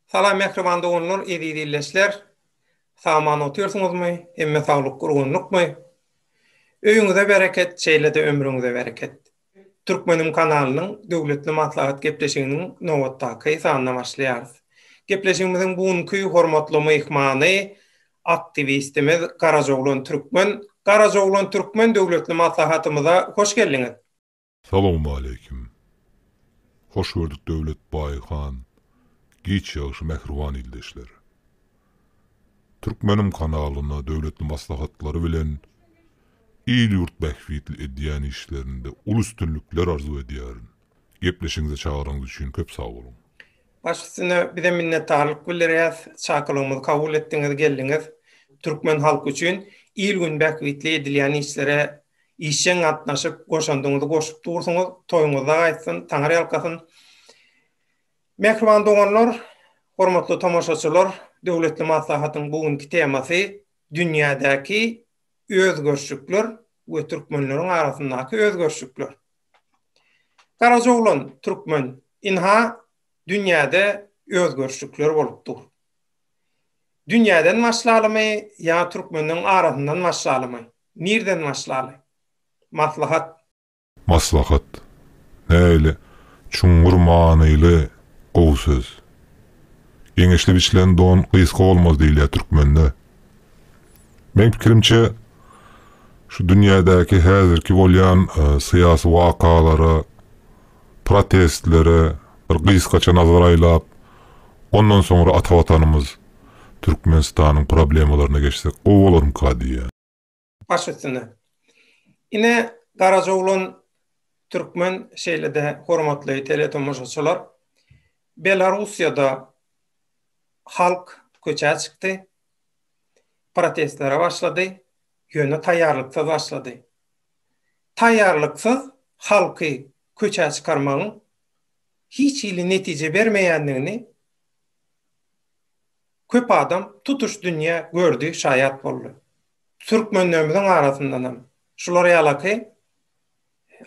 Salam mehribanda olanlar, edildiler. Saman otuyorsunuzmu? Emme sağlık kurgunlukmu? Öýüňize bereket, şeýle-de ömrüňize bereket. Türkmenim kanalynyň döwletli maslahat gepleşiginiň nowatdaky sanyna başlaýarys. Gepleşigimiziň bugünkü hormatly mehmany aktivistimiz Garajoglan Türkmen. Garajoglan Türkmen döwletli maslahatymyza hoş geldiňiz. Salamu aleyküm. Hoş gördük Döwlet Baýhan. Giç ýaşy mehriban ildeşler. Türkmenim kanalyna döwletli maslahatlary bilen il ýurt bähwitli edýän işlerinde ul üstünlükler arzu edýärin. Gepleşiňize çağıryňyz üçin köp sag bolun. Başysyna bize minnetdarlyk bildirýäs. Çakylygymyzy kabul etdiňiz, geldiňiz. Türkmen halky üçin il gün bähwitli edilýän işlere işçen atnaşyp goşandyňyzy goşup dursuňyz, toýuňyza gaýtsyn, taňary ýalkasyn. Mehriban doganlar, hormatly tamaşaçylar, döwletli maslahatyň bugünkü temasy dünýädäki özgörşükler we türkmenleriň arasyndaky özgörşükler. Garajoglan Türkmen inha dünýäde özgörşükler bolupdyr. Dünýäden başlalymy ýa türkmenleriň arasyndan başlalymy? Nerden başlaly? Maslahat. Näle? Çuňgur manyly gowy söz. Geňeşli biçilen don gysga bolmaz diýilýär türkmende. Men pikirimçe şu dünýädäki häzirki bolýan syýasy wakalara, protestlere bir gysgaça nazar aýlap, ondan soňra ata-watanymyz Türkmenistanyň problemalaryna geçsek gowy bolarmyka diýär. Başysyny. Ine Garajoglan Türkmen şeýle-de hormatly teletomaşaçylar, Belarusiýada halk köçe çykdy. Protestlere başlady. Ýöne taýýarlyksa başlady. Taýýarlyksyz halky köçe çykarmagyň hiç ýyly netije bermeýändigini köp adam tutuş dünýä gördü, şaýat boldy. Türkmenlerimiziň arasyndan şular ýalaky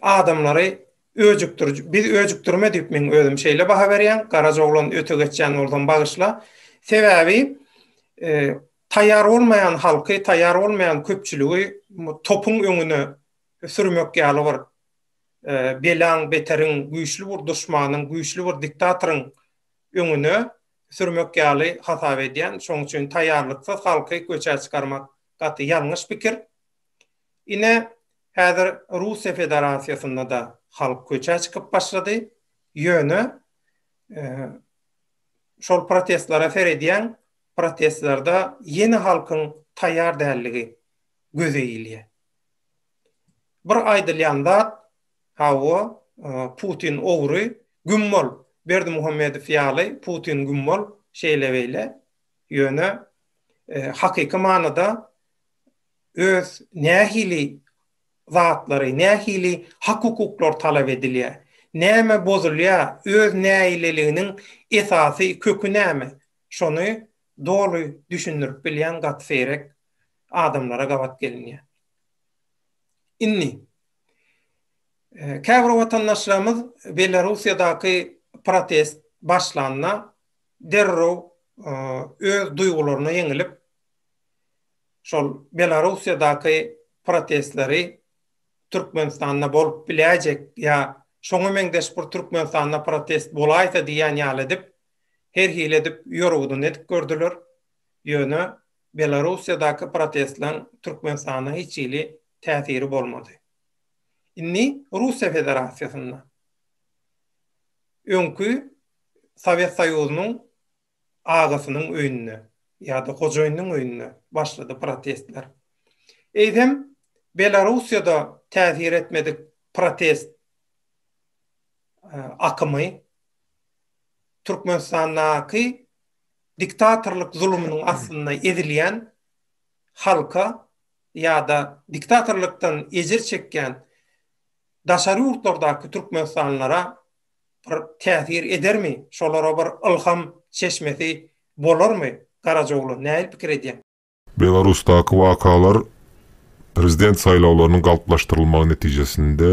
adamlary biz öjükdirme diýip men özüm şeýle baha berýän, Garajoglan öte geçýän boldan bagyşla. Sebäbi taýýar bolmaýan halky, taýýar bolmaýan köpçüligi topun öňüne sürmek ýaly bar. Belaň, beteriň, güýçli bir duşmanyň, güýçli bir diktatoryň öňüne sürmek ýaly hasap edýän. Şoň üçin taýýarlyksyz halky köçe çykarmak gaty ýalňyş pikir. Ine häzir Russiýa Federasiýasynda da halk köçe çykyp başlady. Ýöne şol protestlara feredýän protestlarda yeni halkyň taýýar dälligi gözeýilýär. Bir aýdylýan zat hawa Putin ogry gümmol Berdimuhammedow ýaly Putin gümmol şeýle beýle ýöne hakyky manada öz nähili zatlary, nähili hak hukuklar talap edilýär. Näme bozulýar? Öz näililiginiň esasy kökü näme? Şonu dolu düşünürüp bilýän gatferek adamlara gabat gelinýär. Inni käbir watandaşlarymyz Belarusiýadaky protest başlanna derrew öz duýgularyna ýeňilip şol Belarusiýadaky protestleri Türkmenistanda bolup biläjek ýa şoňa meňdeş bir Türkmenistanda protest bolaýsa diýen ýaly edip her hile edip ýorugdan edip gördüler. Ýöne Belarusiýadaky protestlaryň Türkmenistana hiç ýyly täsiri bolmady. Inni Russiýa Federasiýasynda öňkü Sowet Soýuzynyň agasynyň öýüne ýa-da hojaýynyň öýüne başlady protestler. Eýdem Belarusiýada täsir etmedik protest akymy Türkmenistandaky diktatorlyk zulmüniň aslynda edilýän halka ýa-da diktatorlykdan ejir çekýän daşary ýurtlardaky türkmenistanlylara bir täsir edermi? Şolara bir ilham çeşmesi bolarmy? Garajoglan näme pikir edýär? Belarusdaky wakalar Prezident saýlawlarynyň galplaşdyrylmagy netijesinde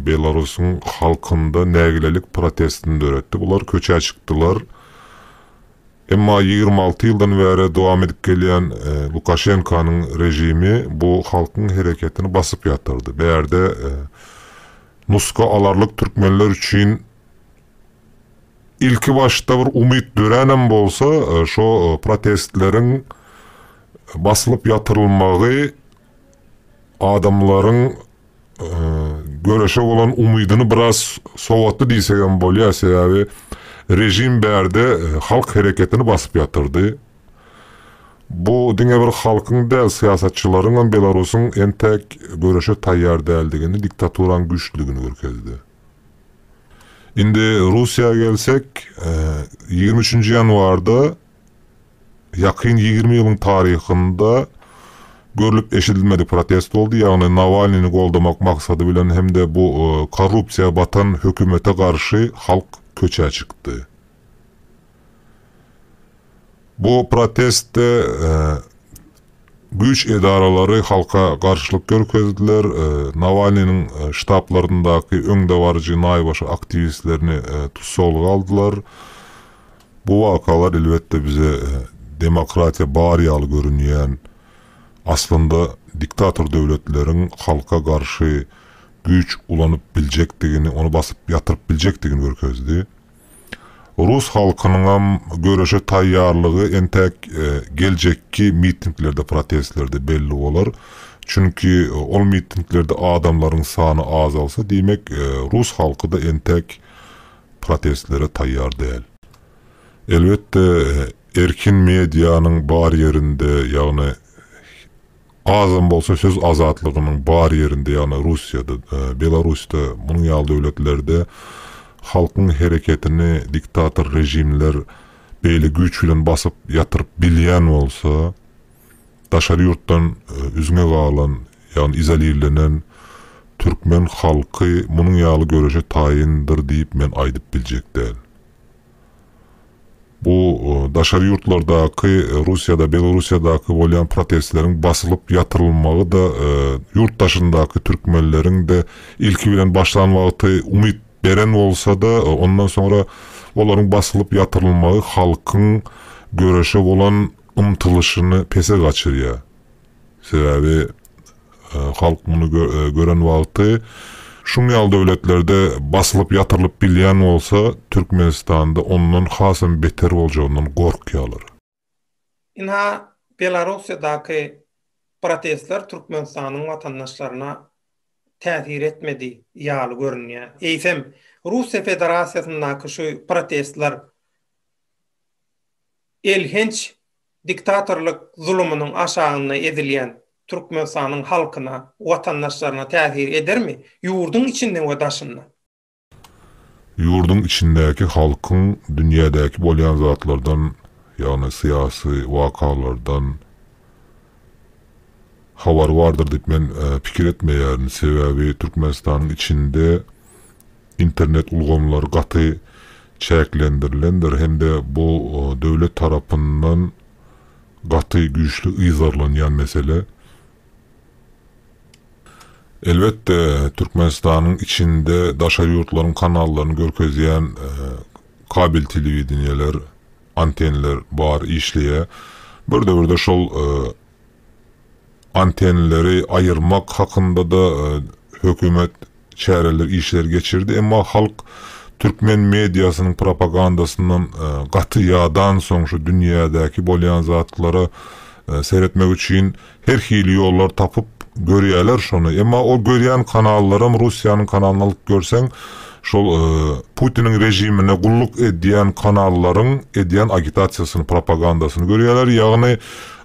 Belarusyň halkynda nägilelik protestini döretdi. Bular köçe çykdylar. Emma 26 ýyldan bäri dowam edip gelýän Lukashenkanyň rejimi bu halkyň hereketini basyp ýatyrdy. Bärde nuska alarlyk türkmenler üçin ilki başda bir umyt dörenem bolsa, şo protestleriň basılıp ýatyrylmagy adamlaryň göreşe bolan umydyny biraz sowatdy diýsegem bolýar. Sebäbi rejim bärde halk hereketini basyp ýatyrdy. Bu diňe bir halkyň däl, syýasatçylaryň Belarusyň entek göreşe taýýar däldigini, diktaturan güçlüligini görkezdi. Indi Russiýa gelsek, 23 ýanwarda ýakyn 20 ýylyň taryhynda görülüp eşidilmedi protest oldu. Yani Navalny'ni goldamak maksady bilen hem de bu korrupsiýa batan hökümete karşı halk köçe çykdy. Bu protestde güç edaralary halka karşılık görkezdiler. Navalny'nin ştablaryndaky öňde barjy naýbaşy aktivistlerini tutsalyk aldylar. Bu wakalar elbette bize demokratiýa barýaly görünýän, aslında diktator döwletleriň halka karşı güç ulanıp biljekdigini, onu basyp ýatyryp biljekdigini görkezdi. Rus halkynyň göreşe taýýarlygy entek geljekki mitinglerde, protestlerde belli bolar. Çünki ol mitinglerde adamlaryň sany azalsa, diýmek Rus halky da entek protestlere taýýar däl. Elbette erkin medianyň bar ýerinde, ýagny azam bolsa söz azatlygynyň bar ýerinde, ýagny Russiýada, Belarusda, munyň ýaly döwletlerde halkyň hereketini diktator rejimler beýle güç bilen basyp ýatyryp bilýän bolsa, daşary ýurtdan üzüňe galan, ýagny izolirlenen türkmen halky munyň ýaly göreşe taýyndyr diýip men aýdyp biljek däl. Bu daşary ýurtlardaky, Russiýada, Belarusiýadaky bolýan protestleriň basılıp ýatyrylmagy da ýurtdaşyndaky türkmenleriň de ilki bilen başlanmagy umyt beren bolsa da, ondan sonra olaryň basılıp ýatyrylmagy halkyň göreşe bolan umtylyşyny pese gaçyrýar. Sebäbi halk muny gören wagty şuň ýaly döwletlerde basılıp ýatyrylyp bilýän bolsa, Türkmenistanda ondan hasam beter boljagyny gorkýarlar. Inha Belarusiýadaky protestler Türkmenistanyň watandaşlaryna täsir etmedi ýaly görünýär. Eýsem Russiýa Federasiýasyndaky şu protestler elhenç diktatorlyk zulümüniň aşagyna edilýän Türkmenistanyň halkyna, watandaşlaryna täsir edermi? Ýurdun içinde we daşynda. Ýurdun içindäki halkyň dünýädäki bolýan zatlardan, ýagny syýasy wakalardan habar vardır diýip men pikir etmeýärin. Sebäbi Türkmenistanyň içinde internet ulgamlary gaty çäklendirilendir, hem de bu döwlet tarapyndan gaty güýçli ýyzarlanýan mesele. Elbette Türkmenistanyň içinde daşary ýurtlaryň kanallaryny görkezýän kabel telewidenýeler, antenler bar işleýär. Birde şol antenleri ayırmak hakında da hökümet çäreler işler geçirdi. Emma halk Türkmen mediasının propagandasından gaty ýadan soň şu dünýädäki bolýan zatlara seyretmek üçin her hili ýollar tapıp görýärler şonu. Emma o görýän kanallarym Russiýanyň kanalyny alyp görseň, şol Putiniň rejimine gulluk edýän kanallaryň edýän agitasiýasyny, propagandasyny görýärler. Ýagny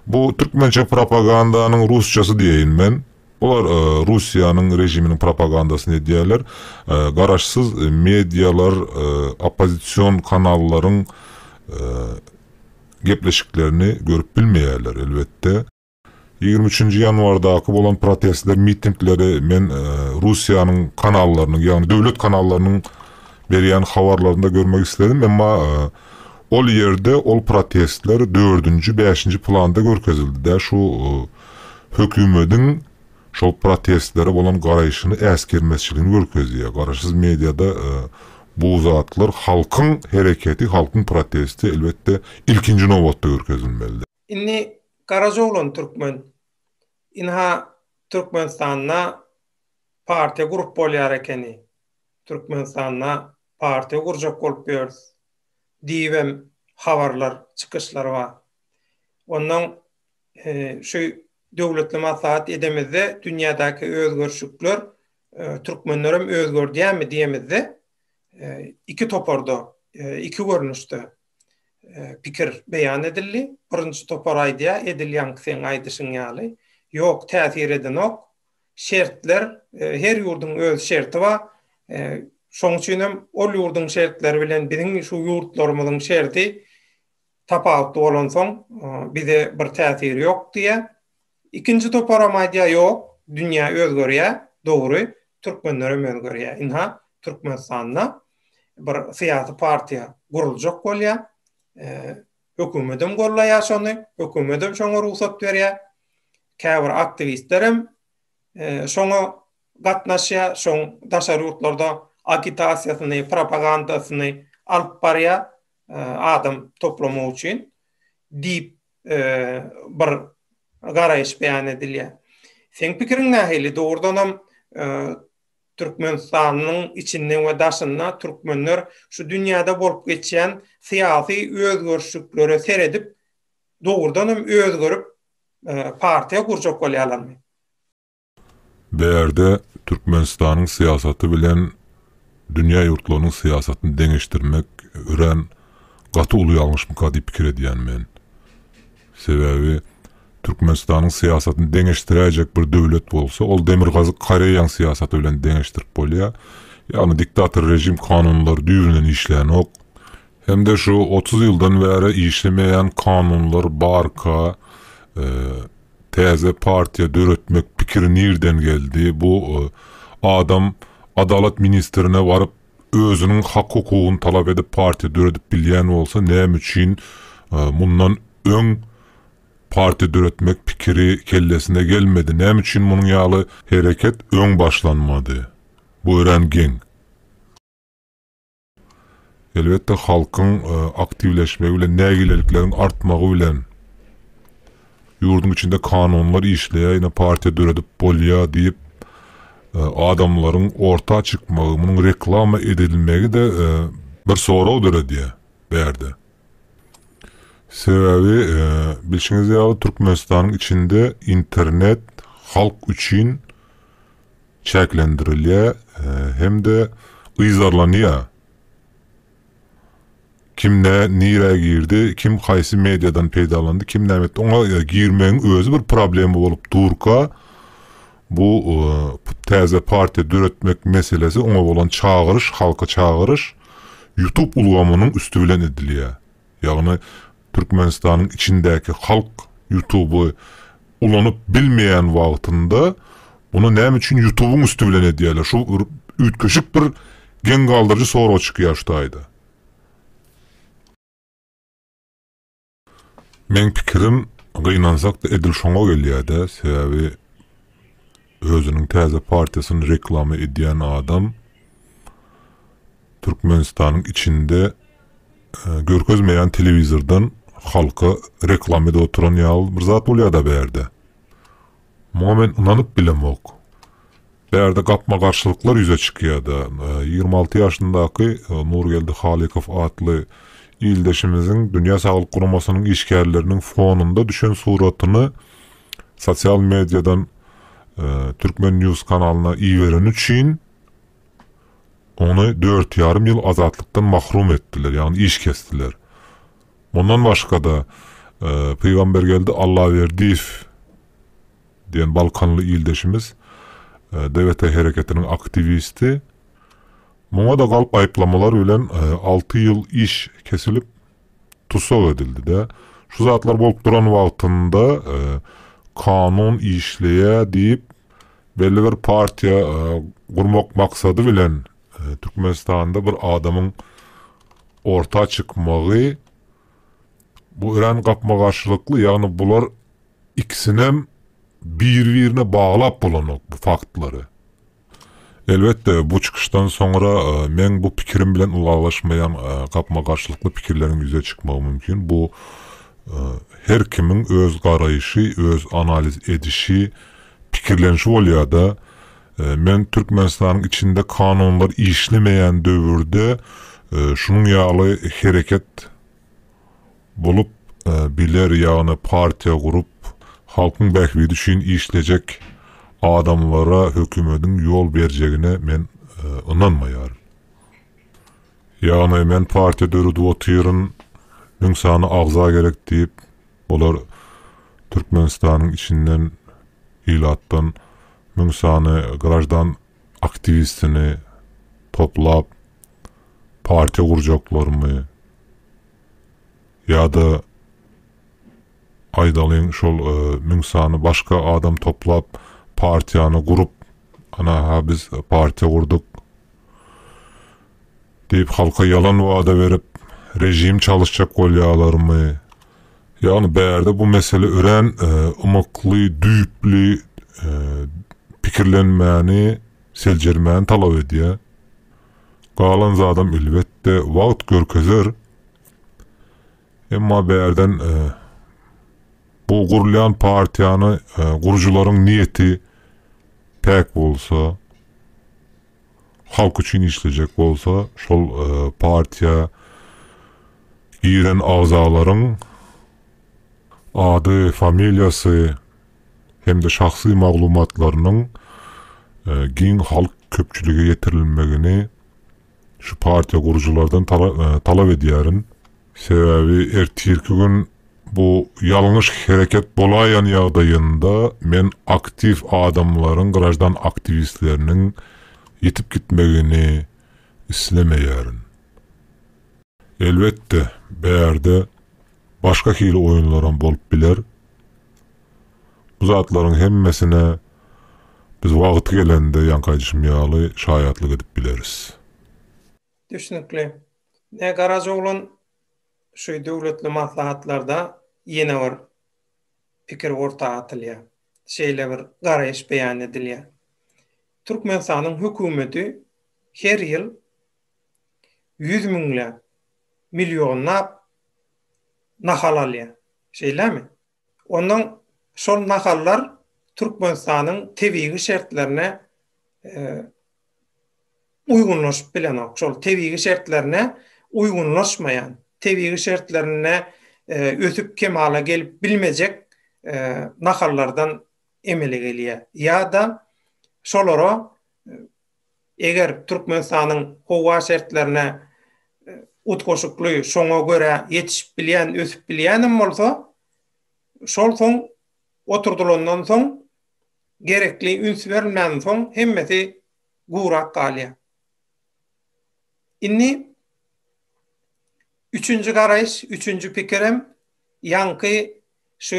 bu Türkmençe propagandanyň rusçasy diýeýin men. Olar Russiýanyň rejiminiň propagandasyny edýärler. Garaşsyz medialar, opozisiýon kanallaryň gepleşiklerini görüp bilmeýärler elbette. 23 ýanwardaky bolan protestler, mitingleri men Russiýanyň kanallarynyň, ýagny döwlet kanallarynyň berýän habarlarynda görmek istedim, emma ol ýerde ol protestler 4-nji, 5-nji planda görkezildi. Şu hökümetiň şol protestlere bolan garaýyşyny äskermezçiligini görkezýär. Garaşsyz mediada bu zatlar halkın hereketi, halkın protesti elbette ilkinci nowatda görkezilmeli. Inni Garajoglan Türkmen inha Türkmenistana partiýa gurup bolýar ekeni. Türkmenistana partiýa gurjak bolup ýörüz. Diýbem habarlar, çykyşlar bar. Ondan şu döwletli maslahat edemizde dünýädäki özgörşükler türkmenlerem özgördýärmi diýemizde iki toparda, iki görnüşde pikir beýan edildi. Birinji topar aýdýa edilýän sen aýdyşyň ýaly. Ýok, täsir edenok. Şertler, her ýurdun öz şerti bar. Şoň üçin hem ol ýurdun şertleri bilen biziň şu ýurtlarymyzyň şerti tapawutly bolan soň bize bir täsiri ýok diýe. İkinji toparam aýdýa ýok, dünýä özgörýär, dogry, türkmenlerem özgörýär. Inha Türkmenistanda bir syýasy partiýa guruljak bolýar. Hökümetim gollaýar şonu, hökümetim şoňa ruhsat berýär. Käbir aktivistlerim şoňa gatnaşýar, şoň daşary ýurtlarda agitasiýasyny, propagandasyny alyp barýar adam toplamy üçin diýip bir garaýyş beýan edilýär. Sen pikiriň nähili? Dogrudan hem Türkmenistanyň içinden we daşyndan türkmenler şu dünýäde bolup geçýän syýasy özgörşüklere seredip dogrudan hem özgörüp partiýa gurjak bolýarlarmy? Berde Türkmenistanyň syýasaty bilen dünýä ýurtlarynyň syýasatyny deňeşdirmek ören gaty uly ýalňyşmyka diýip pikir edýän men. Sebebi Türkmenistanyň syýasatyny deňeşdirejek bir döwlet bolsa, ol Demirgazy Karaýan syýasaty bilen deňeşdirip bolýar. Ýagny diktator rejim kanunlar düýbünden işlenok. Hemde şu 30 ýyldan bäri işlemeýän kanunlar barka, täze partiýa döretmek pikiri nirden geldi? Bu adam adalet ministrine barıp özünün hak hukugyny talap edip partiýa döretip bilýän bolsa, näme üçin mundan öň parti döretmek pikiri kellesine gelmedi? Näme üçin munyň ýaly hereket öň başlanmady? Bu ören geň. Elbette halkyň aktivleşmegi bilen, nägileliklerin artmagy bilen ýurdun içinde kanunlar işleýär, ýene partiýa döretip bolýar diýip adamlaryň orta çykmagy, munyň reklama edilmegi de bir soraw döredýär berde. Sebebi bilşiňiz ýaly Türkmenistanyň içinde internet halk üçin çäklendirilýär, hem de yzarlanýar. Kim nire girdi, kim haýsy mediadan peýdalandy, kim nämetdi, oňa girmegiň özü bir problemi bolup durka. Bu täze partiýa döretmek meselesi, oňa bolan çağırış, halka çağırış YouTube ulgamanyň üstü bilen edilýär. Ýagny Türkmenistanyň içindäki halk YouTube'u ulanyp bilmeýän wagtynda bunu näme üçin YouTube'un üstü bilen edýärler? Şu ütköşük bir geň galdyrjy soraw çykýar şu taýda. Men pikirim gynansak da edil şoňa gelýär-de, sebebi özünün täze partiýasyny reklama edýän adam Türkmenistanyň içinde görkezmeýän telewizordan halka reklam edip oturan ýaly bir zat bolýar da berde. Moment unanyp bilemok. Berde gapma garşylyklar ýüze çykýar da. 26 ýaşyndaky Nurgeldi Halikow atly ildeşimiziň Dünya Saglyk Guramasynyň işgärleriniň fonunda düşen suratyny sosial mediadan Türkmen News kanalyna iýeren üçin onu 4,5 ýyl azatlykdan mahrum etdiler, ýagny iş kestiler. Ondan başga da Peýgambergeldi Allahyberdiýew diýen Balkanly ildeşimiz DWT hereketiniň aktivisti. Muňa da galyp aýplamalar bilen 6 ýyl iş kesilip tutsak edildi de. Şu zatlar bolup duran wagtynda kanun işleýär diýip belli bir partiýa gurmak maksady bilen Türkmenistanda bir adamyň orta çykmagy bu ören gapma garşylykly, ýagny bular ikisinem bir-birine bağlap bolanok bu faktları. Elbette bu çıkıştan sonra men bu pikirim bilen ulaglaşmayan kapma karşılıklı pikirlerin yüze çıkmağı mümkün. Bu her kimin öz garayışı, öz analiz edişi, pikirlenişi bolýar da men Türkmenistan'ın içinde kanunlar işlemeyen döwürde şunun ýaly hereket bolup biler ýagny partiýa gurup halkyň bähbidi üçin işlejek adamlara hökümetin yol berjegine men inanmaýar. Ýagny men partiýa dörüde otyryn, müň sany agza gerek diýip bolar Türkmenistanyň içinden ilatdan müň sany grajdan aktivistini toplap partiýa gurjaklarmy ýa-da aýdalyň şol müň sany başga adam toplap partiýany gurup ana biz partiýa gurduk diýip halka yalan wada berip rejim çalışacak bolýarlarmy? Ýagny bärde bu mesele ören umykly, düýpli pikirlenmäni, seljermäni talap edýär. Galan zadam elbetde wagt görkezer. Emma bärden bu gurulýan partiýany gurujularyň niýeti pek bolsa, halk üçin işlejek bolsa, şol partiýa giren agzalaryň ady, familiýasy hem de şahsy maglumatlarynyň giň halk köpçülüge getirilmegini şu partiýa guruculardan talap edýärin. Sebebi ertirki gün bu ýalňyş hereket bolaýan ýagdaýynda men aktiv adamlaryň, grajdan aktivistleriniň yetip gitmegini islemeýärin. Elbette bärde başka hili oyunlaram bolup biler. Bu zatlaryň hemmesine biz wagty gelende ýankaýjym ýaly şaýatlyk edip bileris. Düşünükli. Ne Garazoglan şu döwletli maslahatlarda ýene bir pikir ortaga atylýar. Şeýle bir garaýyş beýan edilýär. Türkmenistanyň hökümeti her ýyl 100 miňle milyonlap nahal alýar. Şeýlemi? Ondan şol nahallar Türkmenistanyň tebigi şertlerine uygunlaşyp bilenok. Şol tebigi şertlerine uygunlaşmayan, tebigi şertlerine ötüp kemala gelip bilmejek nahallardan emele gelýär. Ýa-da şolara eger Türkmenistanyň howa şertlerine utgoşukly, şoňa göre yetişip bilýän, ötüp bilýänim bolsa, şol soň oturdulandan soň gerekli üns berilmän soň hemmeti gurak galýar. Inni üçüncü garaýyş, üçüncü pikirim ýanky şu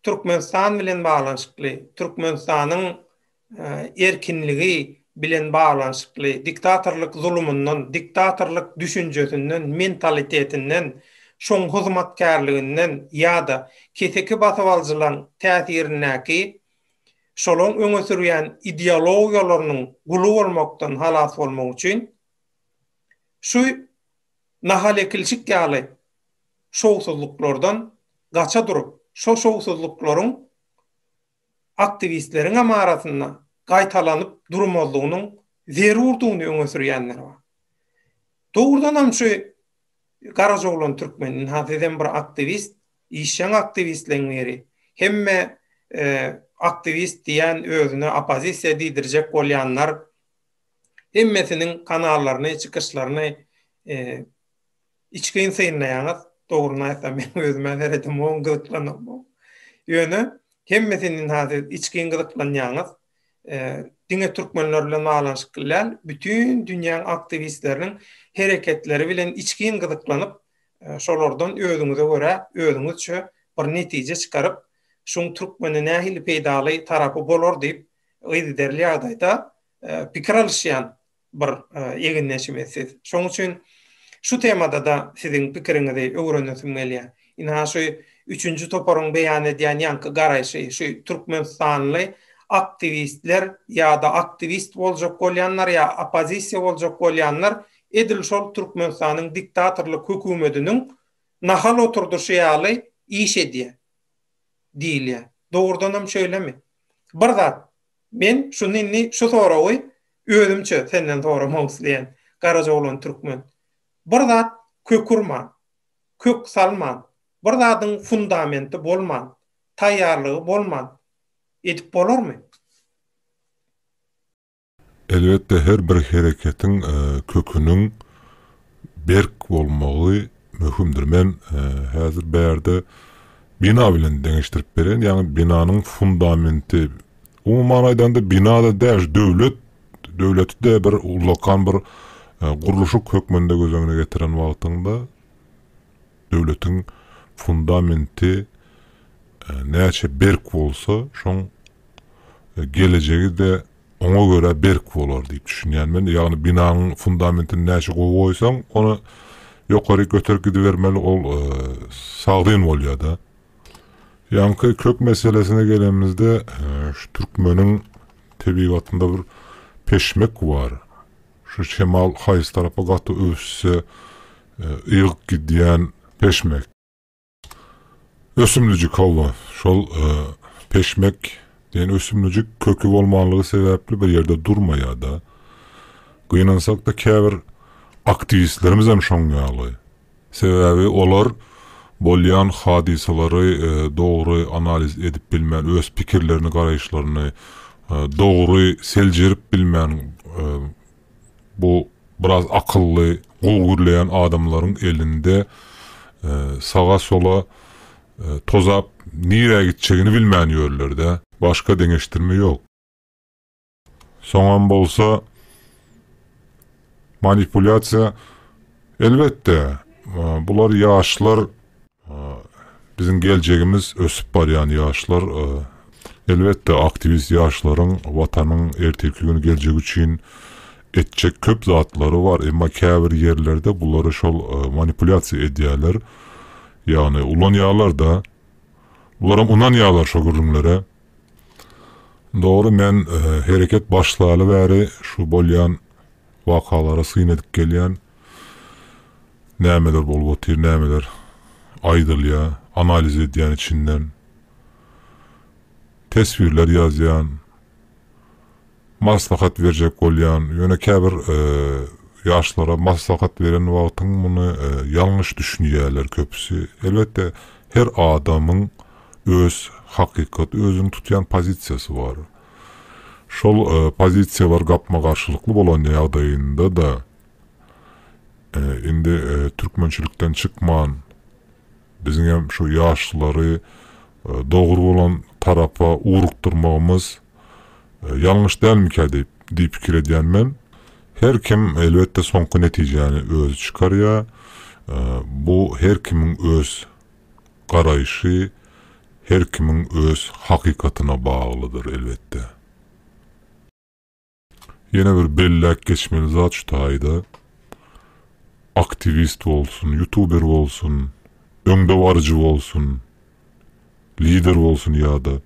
Türkmenistan bilen baglanyşykly, Türkmenistanyň erkinligi bilen baglanyşykly, diktatorlyk zulümünden, diktatorlyk düşünjesinden, mentalitetinden, şoň hyzmatkarlygynyň ýa-da keteki basabalçylaryň täsirinäki şolaň öňe sürýän ideologiýalarynyň gulu bolmakdan halas bolmak üçin şu nahalekilçik ýaly şowsuzluklardan gaça durup, şo şowsuzluklaryň aktivistleriň amarasynda gaýtalanyp durmalygynyň zerurdugyny öňe sürýänler bar. Dogrudan hem şu Garazoglan Türkmeniň hazırdan bir aktivist, işçiň aktivistleriniň hemme aktivist diýen özüne opozisiýa diýdirjek bolýanlar hemmesiniň kanallaryny, çykyşlaryny içkin saýnaýaňyz, dogruny aýtsam men özüme heredim oň gyzyklanam. Ýöne hemmesiniň hazır içkin gyzyklanýaňyz diňe türkmenler bilen baglanyşyklar bütün dünýäň aktivistleriniň hereketleri bilen içkin gyzyklanyp şolardan özüňize göre özüňizçe bir netije çykaryp şoň türkmeni nähili peýdaly tarapy bolar diýip ýa-derli ýagdaýda pikir alýan bir eginleşmesiz. Şoň üçin şu temada da siziň pikiriňizi öwrenýäsim gelýär. Ina şu üçüncü toporun beyan edýän ýanky garaýşy şu Türkmenistanly aktivistler ya da aktivist boljak bolýanlar ya opozisiýa boljak bolýanlar edil şol Türkmenistanyň diktatorlyk hökümetiniň nahal oturduşy ýaly iş edýär diýilýär. Dogrudan hem şöylemi? Bir zat men şu soragy özümçe senden soramak isleýän Garajoglan Türkmen. Bir zat kökürman, kök salman, bir zatyň fundamenti bolman, taýýarlygy bolman edip bolarmy? Elbette her bir hereketiň kökünüň berk bolmagy möhümdir. Men häzir bärde bina bilen deňeşdirip beren, ýani binanyň fundamenti. Umuman aýdanda binada däş döwleti de bir ulakan bir guruluşy kökmende göz getiren wagtynda döwletiň fundamenti näçe berk bolsa, şoň gelejegi de ona göre berk bolar diýip düşünýän men. Ýagny binanyň fundamentini näçe goýsaň, onu ýokary göterip gidivermeli, ol sagdyn bolýar da. Ýanky kök meselesine gelemizde şu Türkmeniň tebigatynda bir peşmek var. Şu şemal haýys tarafa gaty össe ýygyp gidýän peşmek. Ösümlüjik howla. Şol peşmek diýen ösümlüjik kökü bolmanlygy sebäpli bir ýerde durmaýar da. Gynansak da käbir aktivistlerimiz hem şoň ýaly. Sebäbi olar bolýan hadiselary dogry analiz edip bilmän, öz pikirlerini, garaýşlaryny dogry seljerip bilmän, bu biraz akılly, gowgurlayan adamlaryň elinde sağa sola tozap nire gitçegini bilmän ýörlerde. Başka deňeşdirme ýok. Soňam bolsa manipulasiýa elbette bular ýaşlar, bizim geljegimiz ösüp barýan ýaşlar, elbette aktivist ýaşlaryň watanyň ertirkligini geljegi üçin etjek köp zatlary var. Emma käbir ýerlerde bulary şol manipulasiýa edýärler. Ýani ulanýarlar da, bularam unanýarlar şo gürrümlere. Doğru, men hereket başlaýaly bäri şu bolýan wakalara syn edip gelýän nämeler bolup otyr, nämeler aýdylýar, analiz edýän içinden tesvirler ýazýan, maslahat berjek bolýan, ýöne käbir ýaşlara maslahat beren wagtyň muny ýalňyş düşünýärler köpüsi. Elbette her adamyň öz hakikat, özüň tutýan pozisiýasy var. Şol pozisiýalar gapma garşylykly bolan ýagdaýynda da indi türkmençilikden çykman, bizim hem şu ýaşlary dogry bolan tarafa urukturmagymız ýalňyş dälmiki diýip pikir edýän men. Her kim elbette soňky netijäni özü çykarýar. Bu her kimiň öz garaýşy, her kimiň öz hakikatyna baglydyr elbette. Yine bir bellek geçmeli zat şu taýda. Aktivist bolsun, youtuber bolsun, öňde barjy bolsun, lider bolsun ýa-da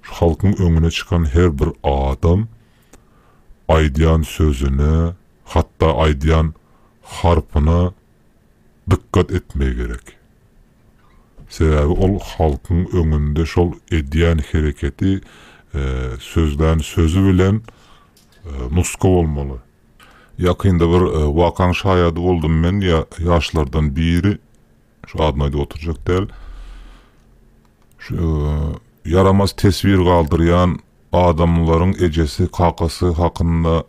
şu halkyň öňüne çykan her bir adam aýdýan sözüne, hatta aýdýan harpyna dikkat etmeye gerek. Sebäbi ol halkyň öňünde şol edýän hereketi sözden sözü bilen nuska bolmaly. Ýakynda bir wakaň şaýady boldum men, ýaşlardan biri, şu adyny aýdyp oturjak däl, şu yaramaz tesvir galdyrýan adamlaryň ejesi, kakasy hakynda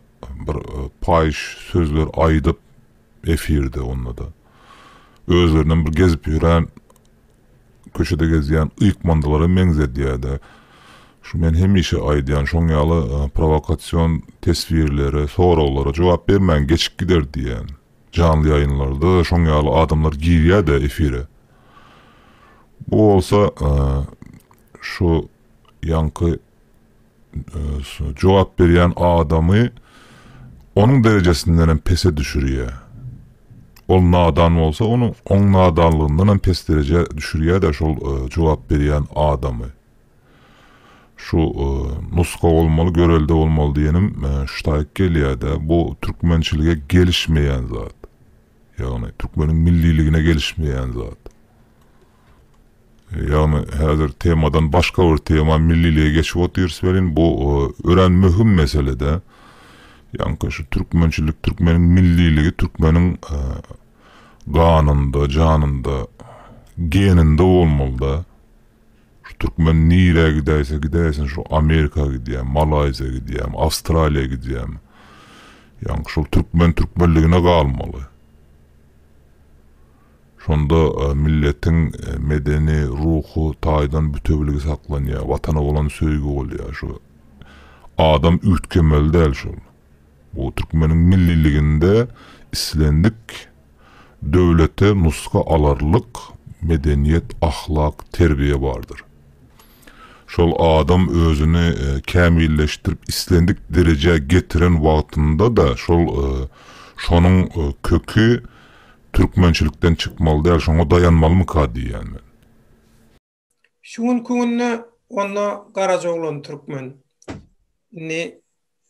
bir paýş sözler aýdyp efirde onda da. Özlerinden bir gezip ýüren, köşede gezýän ýykmandylary meňzedýärde. Şu men hemişe aýdýan şoň ýaly provokasiýon tesvirlere, soraglary jogap bermän geçip gider diýen canly ýaýynlarda şoň ýaly adamlar girýär-de efire. Bu olsa şu ýanky jogap berýän adamy onun derecesinden pese düşürýär. ol nadan bolsa onu oň nadanlygyndan pes derece düşürýär-de şol jogap berýän adamy. Şu nuska olmaly, görelde olmaly diýenim şuýa gelýär-de. Bu türkmençilige gelişmeýän zat. Ýagny türkmeniň milliligine gelişmeýän zat. Ýagny häzir temadan başga bir tema millilige geçip oturýarys bu ören möhüm meselede. Ýani şu türkmençilik, türkmeniň milliligi, türkmeniň ganynda, janynda, geninde bolmaly. Şu türkmen nire gidersen şu Amerika gidýär, Malayzia gidýär, Avustraliýa gidýär. Ýani şu türkmenligine galmaly. Şonda milletin medeni ruhu taýdan bütöbligi saklanýar, watana bolan söýgü bolýar. Şu adam ütkemel däl şol. Bu türkmeniň milliliginde islendik, döwlete nuska alarlyk medeniyet, ahlak, terbiye bardır. Şol adam özünü kämilleştirip islendik derece getiren wagtynda da şonuň kökü türkmençilikden çıkmaly däl, şoňa dayanmalymy ka diýen men. Şuň gününe onda Garajoglan türkmen ni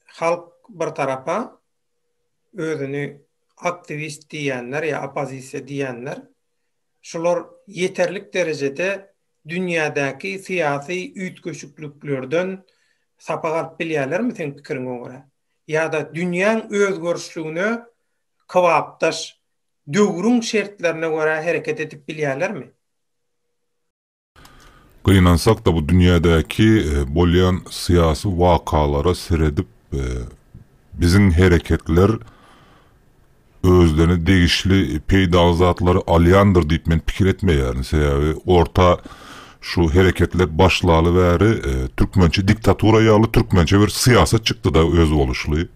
halk bir tarafa özünü aktivist diýenler ya opozisiýa diýenler şolar yeterlik derecede dünyadaki siyasi üýtgeşikliklerden sapa galyp bilýärlermi sen pikiriňe görä? Ya da dünýäň özgörüşligine kawapdaş döwrüň şertlerine görä hereket edip bilýärlermi? Gynansak da bu dünyadaki bolýan siyasi wakalara seredip bizim hareketler özlerini degişli peýdaly zatlary alýandyr diýip men pikir etmeýärin. Sebäbi orta şu hareketler başlaly bäri türkmençe diktatura ýaly türkmençe bir siýasat çykdy da öz boluşly.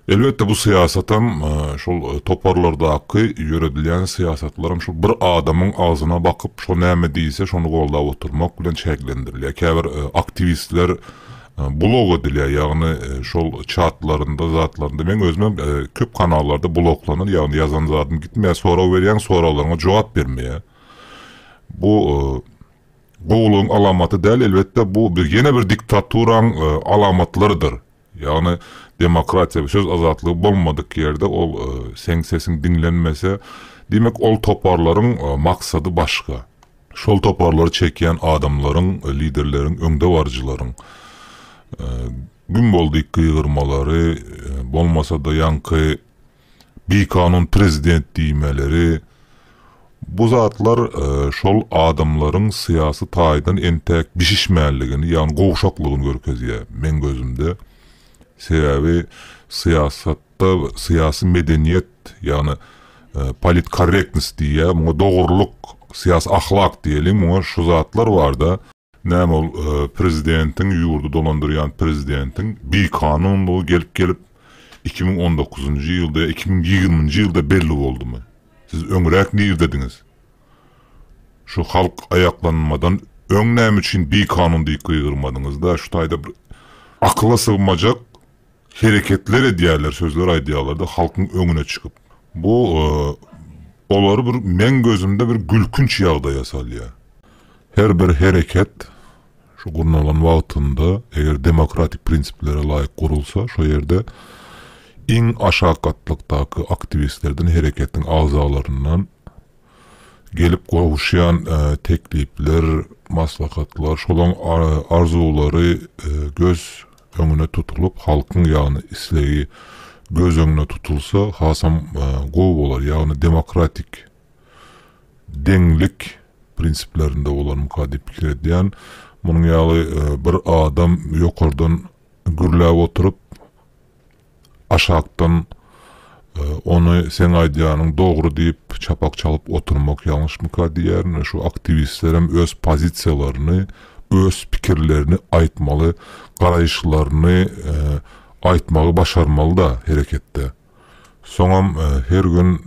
Elbette bu siýasatdan şol toparlardaky ýöredilýän siýasatlarym şu bir adamyň ağzyna bakyp şo näme diýse şonu goldap oturmak bilen çäklendirilýär. Käbir aktivistler blog edilýär, ýagny şol chatlarynda, zatlarynda men özüm köp kanallarda bloklanır, ýagny ýazan zatym gitmeýär, soraw berýän sorawlaryňa jogap bermeýär. Bu gowluň alamaty däl, elbette bu ýene bir diktaturaň alamatlarydyr. Ýagny demokratiýa, söz azatlygy bolmadyk ýerde ol seň sesiň dinlenmese, demek ol toparlaryň maksady başga. Şol toparlary çekýän adamlaryň, liderleriň, öňde barjylaryň gün boldy gygyrmalary, bolmasa da yankı bir kanun prezident diýmeleri, bu zatlar şol adamlaryň syýasy taýdan entek bişişmänligini, ýani gowşaklygyny görkezýär men gözümde. Sebäbi siýasatda syýasy medeniyet, ýani politkorrektnis diýär, muňa dogruluk, syýasy ahlak diýelim, muňa şu zatlar bar da. Näme ol prezidentin ýurdu dolandyrýan prezidentin bir kanun bu gelip 2019-njy ýylda 2020-njy ýylda belli boldumy? Siz öňrek niýe dediňiz? Şu halk ayaklanmadan öň näme üçin bir kanun diýip gygyrmadyňyz da şu taýda bir akla sığmajak hereketler edýärler, sözler aýdýarlar da halkyň öňüne çykyp. Bu olary bir men gözümde bir gülkünç ýagdaý ýasalýar. Her bir hareket şu gurnalan wagtynda eger demokratik prinsiplere laýyk gurulsa, şo ýerde iň aşağı gatlykdaky aktivistlerden hareketiň agzalaryndan gelip gowuşýan teklipler, maslahatlar, şolaň arzulary göz öňüne tutulup halkyň ýagny islegi göz öňüne tutulsa, hasam gow bolar. Ýagny demokratik deňlik prinsiplerinde olan mukadip pikir edýän, munyň ýaly bir adam ýokardan gürläp oturup aşakdan onu sen aýdýanyň dogry diýip çapak çalyp oturmak ýalňyşmyka diýär. Şu aktivistlerim öz pozisiýalaryny, öz pikirlerini aýtmaly, garaýşlaryny aýtmagy başarmaly da hareketde. Soňam her gün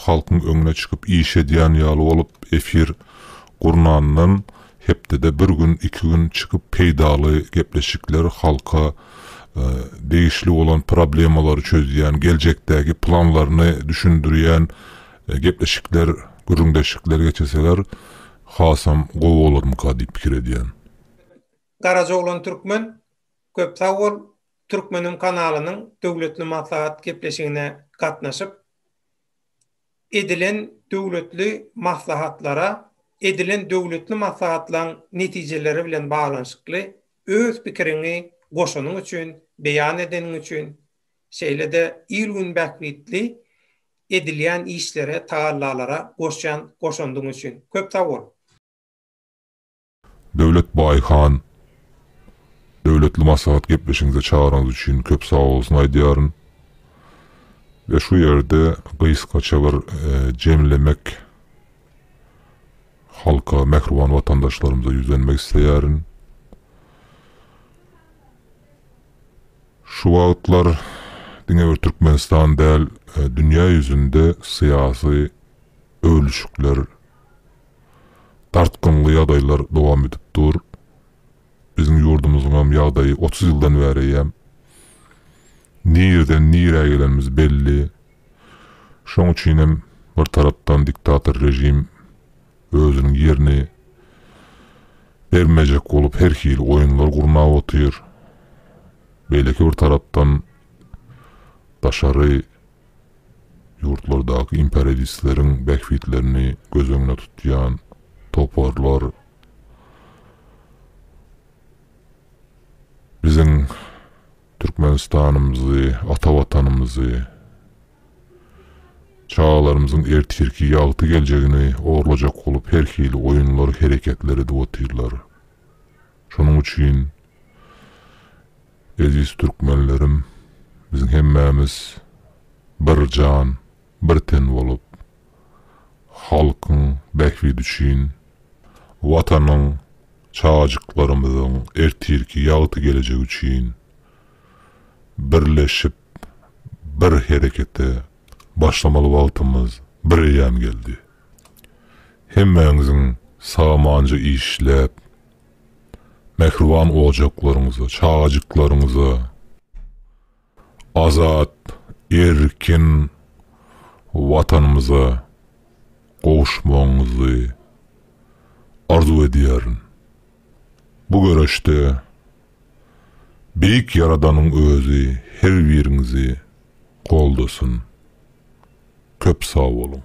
halkyň öňüne çykyp iş edýän ýaly bolup efir gurnandan hepde de bir gün, iki gün çıkıp peydalı gepleşikler halka değişli olan problemaları çözýän, geljektäki planlaryny düşündürýän gepleşikler, gürüňdeşikler geçeseler hasam gowy bolarmyka diýip pikir edýän. Garazoglan Türkmen köp sag bol, Türkmenim kanalynyň döwletli maslahat gepleşigine gatnaşyp edilen döwletli maslahatlara, edilen döwletli maslahatlaryň netijeleri bilen baglanşykly öz pikirini goşanyň üçin, beýan edeniň üçin, şeýle-de ilgün bäkmitli edilýän işlere, tagallalara goşandyň üçin köp sag bol. Döwlet Baýhan döwletli maslahat gepleşiňize çağıranyz üçin köp sag bolsun aýdýaryn. Ve şu yerde gıyskaça bir cemlemek halka, mehruban vatandaşlarımıza yüzlenmek isteyerin. Şu vaqtlar diňe bir Türkmenistan däl, dünya yüzünde siyasi ölüşükler, tartgınly ýagdaýlar dowam edip dur. Bizim yurdumuzun ýagdaýy 30 ýyldan bäri ýem nirden nire gelenimiz belli. Şoň üçin bir tarapdan diktator rejim özüniň ýerini bermejek bolup her hil oýunlar gurnap otyr. Belki bir tarapdan daşary yurtlardaky imperialistleriň bekfitlerini göz öňüne tutýan toparlar bizim Türkmenistanymyzy, ata watanymyzy, çağlarımızın ertirki ýagty geljegini orlajak bolup her hili oýunlar, hereketleri edip otyrlar. Şonuň üçin eziz türkmenlerim, bizim hemmämiz bir can, bir ten bolup halkyň bekfidi üçin, watanyň, çağajyklarymyzyň ertirki ýagty geljegi üçin birleşip bir herekete başlamaly wagtymyz bir ýam geldi. Hemmäňiziň samanca işläp, mehruban ojaklaryňyza, çağajyklaryňyza azat, erkin watanymyza gowuşmagyňyzy arzu edýärin. Bu görüşde Beýik Yaradanyň özü her biriňizi goldasyň. Köp sag bolun.